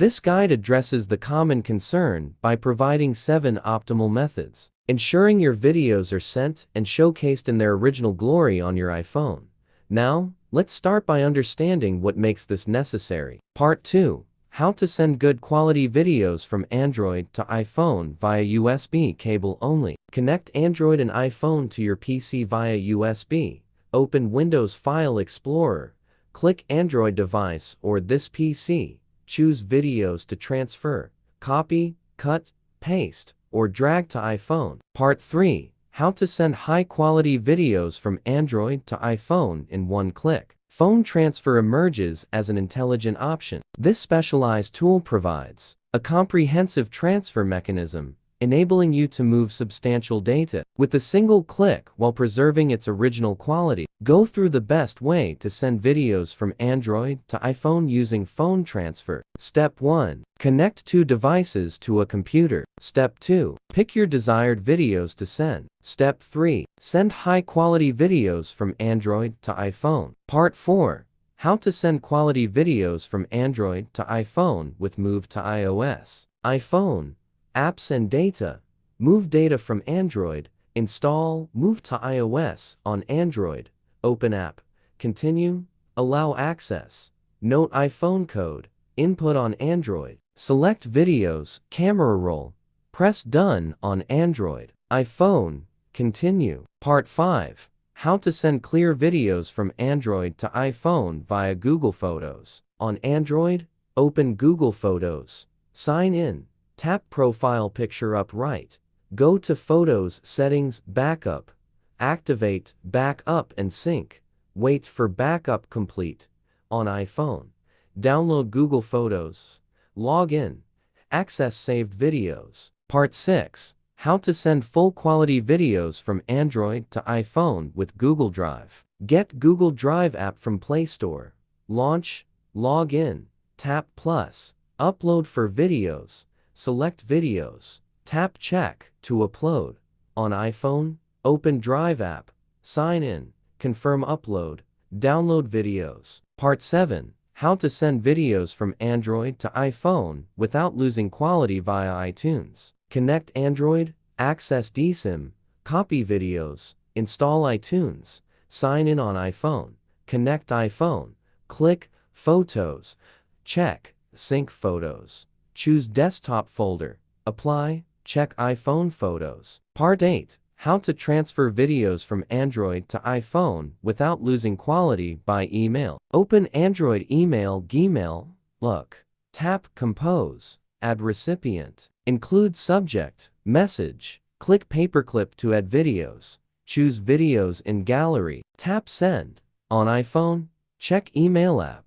This guide addresses the common concern by providing 7 optimal methods, ensuring your videos are sent and showcased in their original glory on your iPhone. Now, let's start by understanding what makes this necessary. Part 2. How to send good quality videos from Android to iPhone via USB cable only. Connect Android and iPhone to your PC via USB. Open Windows File Explorer. Click Android device or this PC. Choose videos to transfer, copy, cut, paste, or drag to iPhone. Part 3. How to send high-quality videos from Android to iPhone in one click. Phone transfer emerges as an intelligent option. This specialized tool provides a comprehensive transfer mechanism, enabling you to move substantial data with a single click while preserving its original quality. Go through the best way to send videos from Android to iPhone using phone transfer. Step 1. Connect 2 devices to a computer. Step 2. Pick your desired videos to send. Step 3. Send high-quality videos from Android to iPhone. Part 4. How to send quality videos from Android to iPhone with Move to iOS. iPhone. Apps and data. Move data from Android. Install Move to iOS on Android. Open app. Continue. Allow access. Note iPhone code. Input on Android. Select videos, camera roll. Press Done on Android. iPhone. Continue. Part 5. How to send clear videos from Android to iPhone via Google Photos. On Android, open Google Photos. Sign in. Tap Profile Picture up right. Go to Photos Settings Backup. Activate Backup and Sync. Wait for backup complete. On iPhone. Download Google Photos. Log in. Access saved videos. Part 6. How to send full-quality videos from Android to iPhone with Google Drive. Get Google Drive app from Play Store. Launch. Log in. Tap Plus. Upload for videos. Select videos. Tap Check to upload. On iPhone, open Drive app. Sign in. Confirm upload. Download videos. Part 7. How to send videos from Android to iPhone without losing quality via iTunes. Connect Android, access eSIM, copy videos, install iTunes, sign in on iPhone, connect iPhone, click Photos, check Sync Photos, choose Desktop folder, apply, check iPhone Photos. Part 8. How to transfer videos from Android to iPhone without losing quality by email. Open Android email Gmail, look, tap Compose, add recipient, include subject, message, click Paperclip to add videos, choose videos in gallery, tap Send. On iPhone, check Email app,